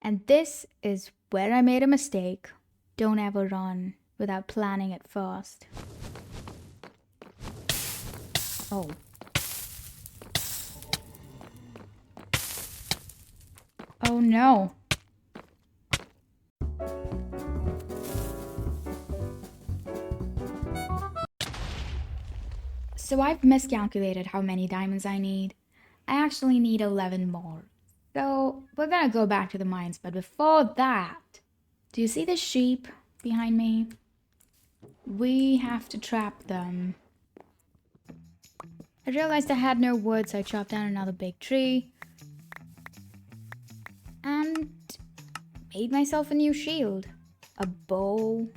And this is where I made a mistake. Don't ever run without planning it first. Oh. Oh no. So I've miscalculated how many diamonds I need. I actually need 11 more. So we're gonna go back to the mines, but before that, do you see the sheep behind me? We have to trap them. I realized I had no wood, so I chopped down another big tree and made myself a new shield. A bow,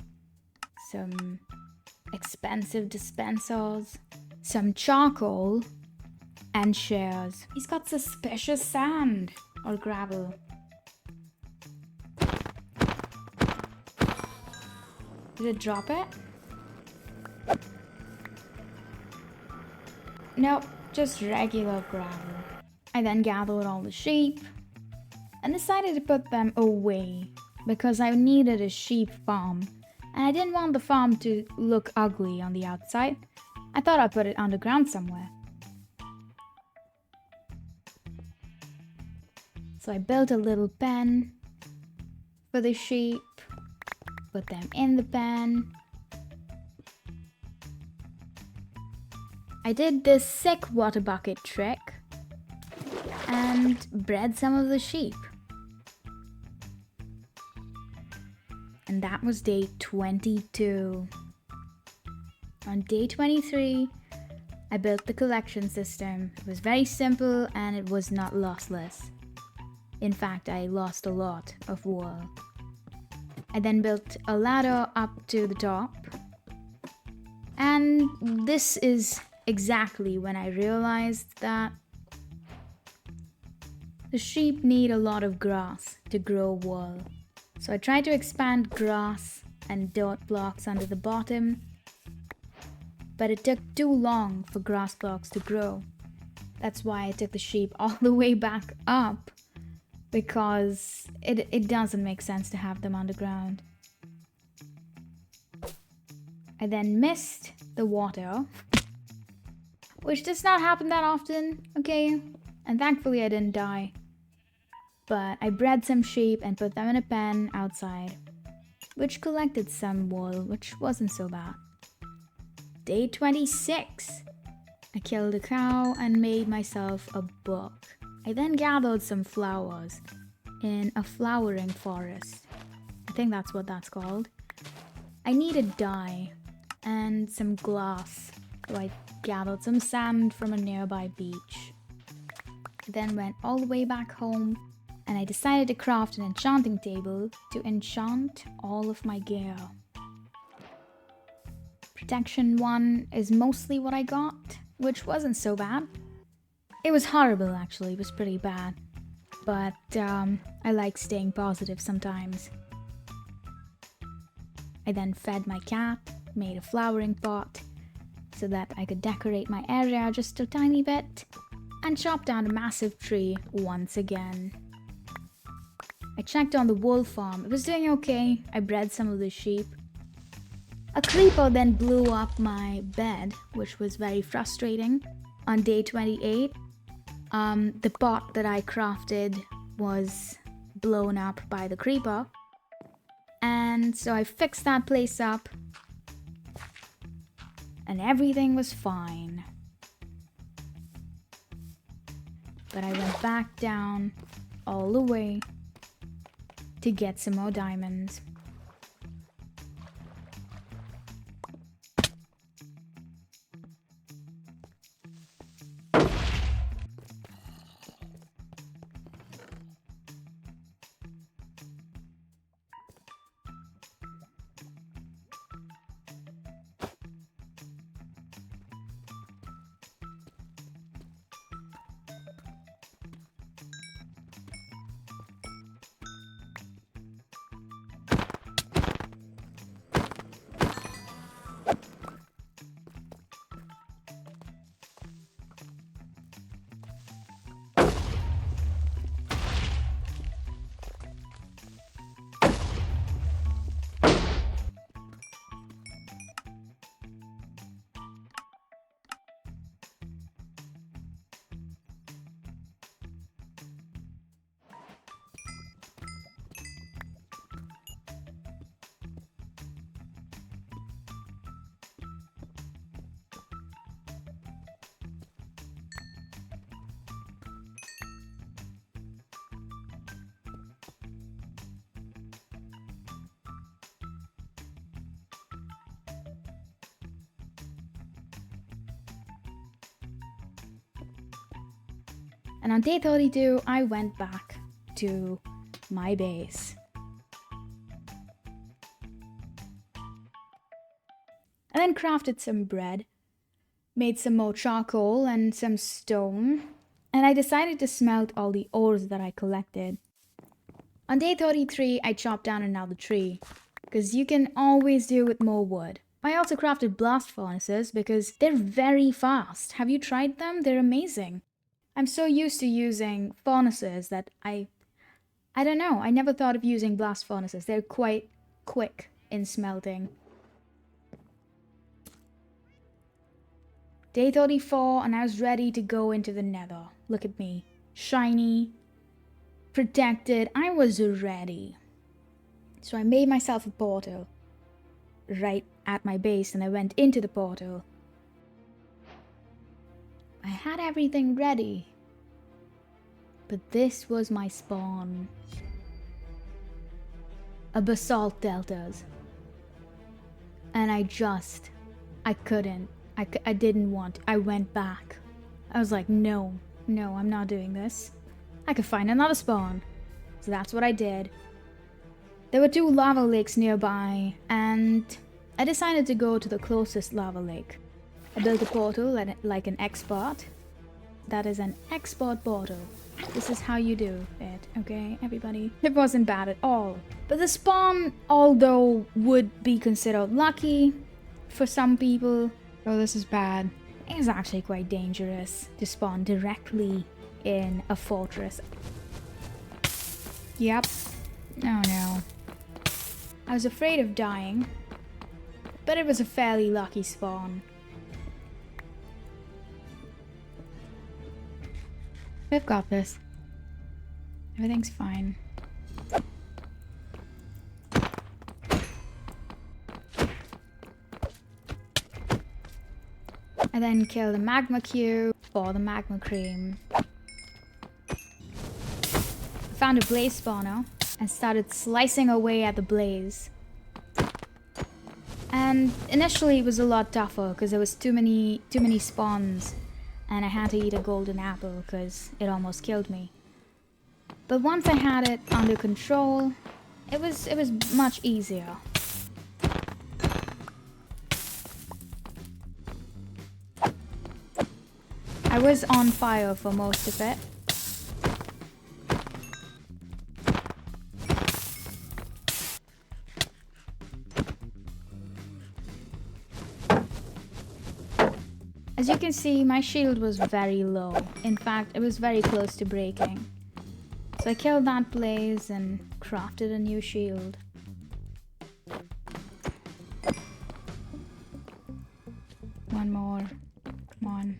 some expensive dispensers, some charcoal, and shears. He's got suspicious sand or gravel. Did it drop it? Nope, just regular gravel. I then gathered all the sheep and decided to put them away because I needed a sheep farm and I didn't want the farm to look ugly on the outside. I thought I'd put it underground somewhere. So I built a little pen for the sheep, put them in the pen. I did this sick water bucket trick and bred some of the sheep. And that was day 22. On day 23, I built the collection system. It was very simple and it was not lossless. In fact, I lost a lot of wool. I then built a ladder up to the top. And this is exactly when I realized that the sheep need a lot of grass to grow wool. So I tried to expand grass and dirt blocks under the bottom, but it took too long for grass blocks to grow. That's why I took the sheep all the way back up, because it doesn't make sense to have them underground. I then missed the water, which does not happen that often, okay? And thankfully I didn't die. But I bred some sheep and put them in a pen outside, which collected some wool, which wasn't so bad. Day 26. I killed a cow and made myself a book. I then gathered some flowers in a flowering forest. I think that's what that's called. I needed dye and some glass, so I gathered some sand from a nearby beach. I then went all the way back home and I decided to craft an enchanting table to enchant all of my gear. Protection 1 is mostly what I got, which wasn't so bad. It was horrible actually, it was pretty bad. But I like staying positive sometimes. I then fed my cat, made a flowering pot so that I could decorate my area just a tiny bit, and chopped down a massive tree once again. I checked on the wool farm. It was doing okay. I bred some of the sheep. A creeper then blew up my bed, which was very frustrating. On day 28, the pot that I crafted was blown up by the creeper. And so I fixed that place up. And everything was fine. But I went back down all the way to get some more diamonds. And on day 32, I went back to my base. And then crafted some bread, made some more charcoal and some stone, and I decided to smelt all the ores that I collected. On day 33, I chopped down another tree, because you can always do with more wood. I also crafted blast furnaces because they're very fast. Have you tried them? They're amazing. I'm so used to using furnaces that I don't know, I never thought of using blast furnaces. They're quite quick in smelting. Day 34 and I was ready to go into the Nether. Look at me. Shiny. Protected. I was ready. So I made myself a portal right at my base and I went into the portal. I had everything ready. But this was my spawn. A basalt deltas. And I couldn't. I didn't want. I went back. I was like, no, I'm not doing this. I could find another spawn. So that's what I did. There were 2 lava lakes nearby, and I decided to go to the closest lava lake. I built a portal like an expert. That is an expert portal. This is how you do it, okay, everybody? It wasn't bad at all. But the spawn, although would be considered lucky for some people, oh, this is bad. It's actually quite dangerous to spawn directly in a fortress. Yep. Oh no. I was afraid of dying, but it was a fairly lucky spawn. We've got this. Everything's fine. I then killed the magma cube for the magma cream. I found a blaze spawner and started slicing away at the blaze. And initially it was a lot tougher because there was too many spawns and I had to eat a golden apple because it almost killed me. But once I had it under control, it was much easier. I was on fire for most of it. As you can see, my shield was very low. In fact, it was very close to breaking. So I killed that blaze and crafted a new shield. One more. Come on.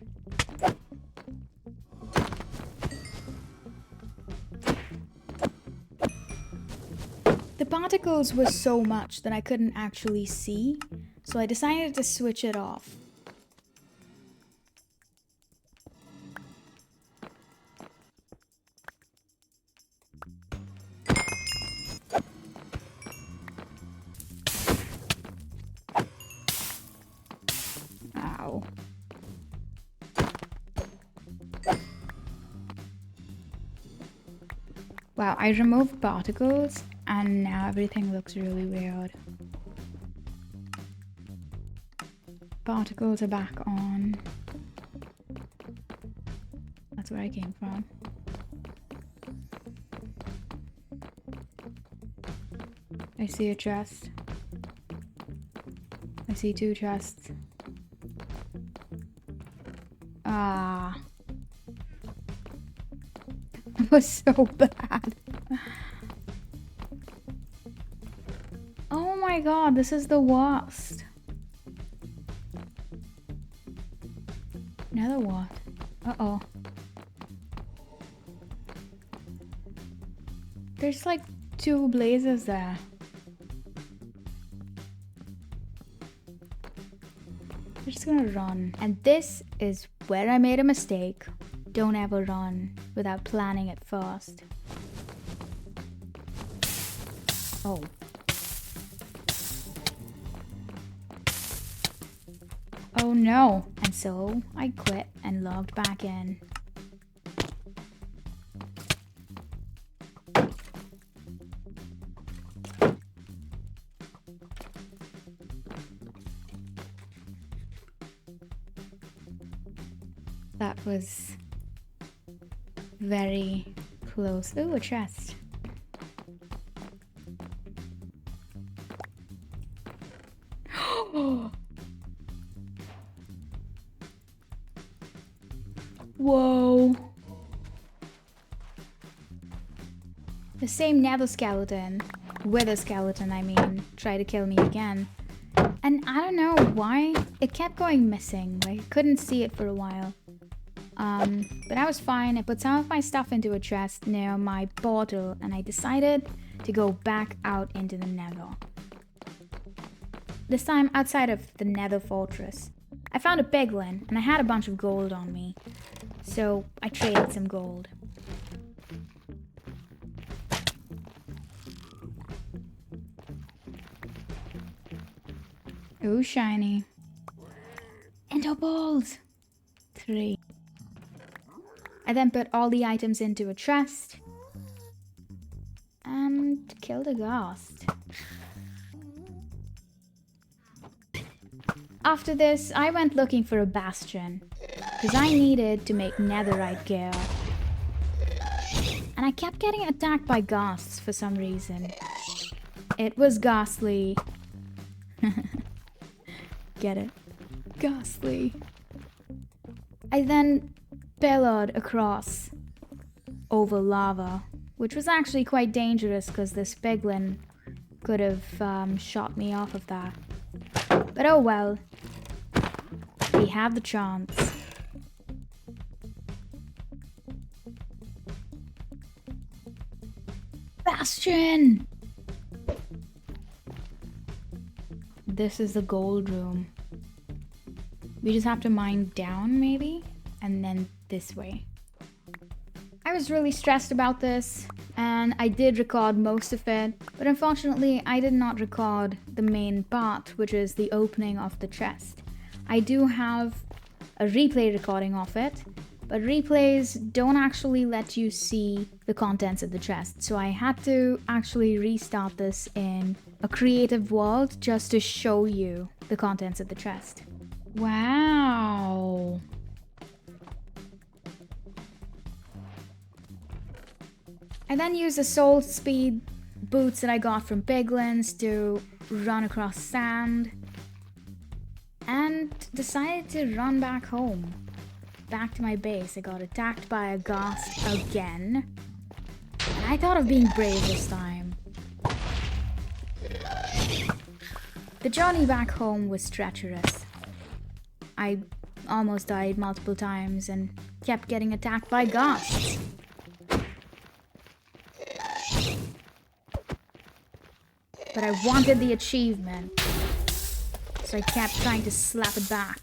The particles were so much that I couldn't actually see, so I decided to switch it off. Ow. Wow, I removed particles and now everything looks really weird. Particles are back on. That's where I came from. I see a chest. I see 2 chests. Ah. It was so bad. Oh my god, this is the worst. Another what? Uh-oh. There's like 2 blazes there. We're just gonna run. And this is where I made a mistake. Don't ever run without planning it first. Oh. Oh no. And so I quit and logged back in. That was very close. Ooh, a chest. Whoa. The same nether skeleton, wither skeleton I mean, tried to kill me again. And I don't know why, it kept going missing, like I couldn't see it for a while. But I was fine. I put some of my stuff into a chest near my portal and I decided to go back out into the nether. This time outside of the nether fortress. I found a piglin and I had a bunch of gold on me. So I traded some gold. Ooh, shiny. Ender balls! 3. I then put all the items into a chest. And killed a ghost. After this, I went looking for a bastion. Because I needed to make netherite gear. And I kept getting attacked by ghosts for some reason. It was ghastly. Get it? Ghastly. I then bellowed across over lava, which was actually quite dangerous because this piglin could have shot me off of that. But oh well. We had the chance. Bastion! This is the gold room. We just have to mine down, maybe? And then this way. I was really stressed about this, and I did record most of it, but unfortunately I did not record the main part, which is the opening of the chest. I do have a replay recording of it, but replays don't actually let you see the contents of the chest, so I had to actually restart this in a creative world just to show you the contents of the chest. Wow! I then used the soul speed boots that I got from piglins to run across sand and decided to run back home. Back to my base. I got attacked by a ghost again. And I thought of being brave this time. The journey back home was treacherous. I almost died multiple times and kept getting attacked by ghosts. But I wanted the achievement, so I kept trying to slap it back.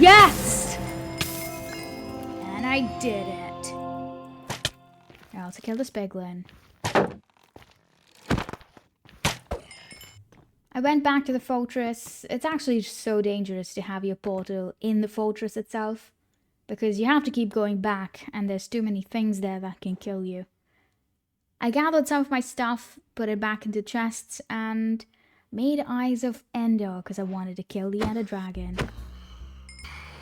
Yes! And I did it. I also killed this piglin. I went back to the fortress. It's actually so dangerous to have your portal in the fortress itself, because you have to keep going back and there's too many things there that can kill you. I gathered some of my stuff, put it back into chests, and made Eyes of Ender because I wanted to kill the Ender Dragon.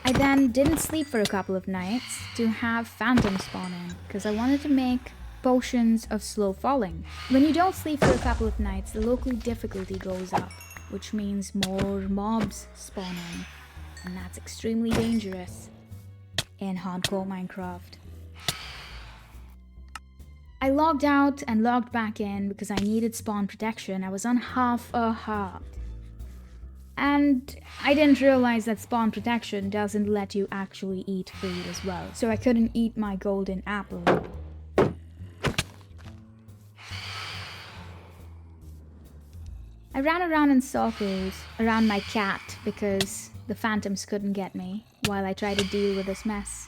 I then didn't sleep for a couple of nights to have phantoms spawning because I wanted to make potions of slow falling. When you don't sleep for a couple of nights, the local difficulty goes up, which means more mobs spawning, and that's extremely dangerous in hardcore Minecraft. I logged out and logged back in because I needed spawn protection. I was on half a heart. And I didn't realize that spawn protection doesn't let you actually eat food as well. So I couldn't eat my golden apple. I ran around in circles around my cat because the phantoms couldn't get me while I tried to deal with this mess.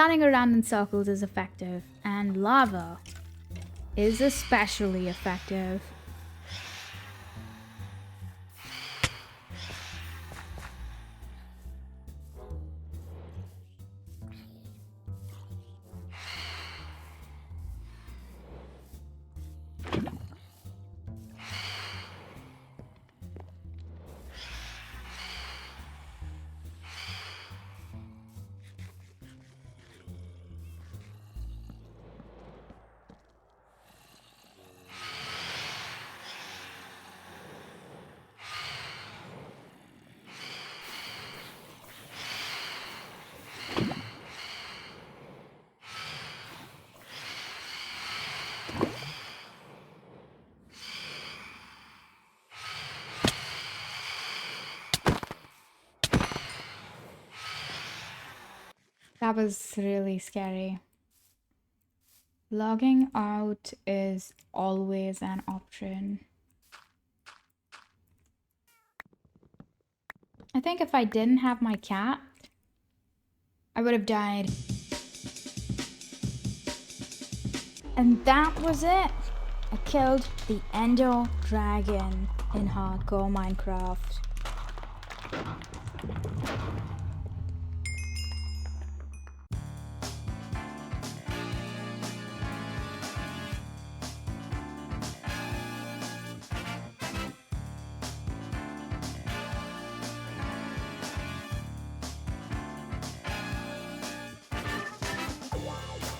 running around in circles is effective, and lava is especially effective. That was really scary. Logging out is always an option. I think if I didn't have my cat, I would have died. And that was it. I killed the Ender Dragon in hardcore Minecraft.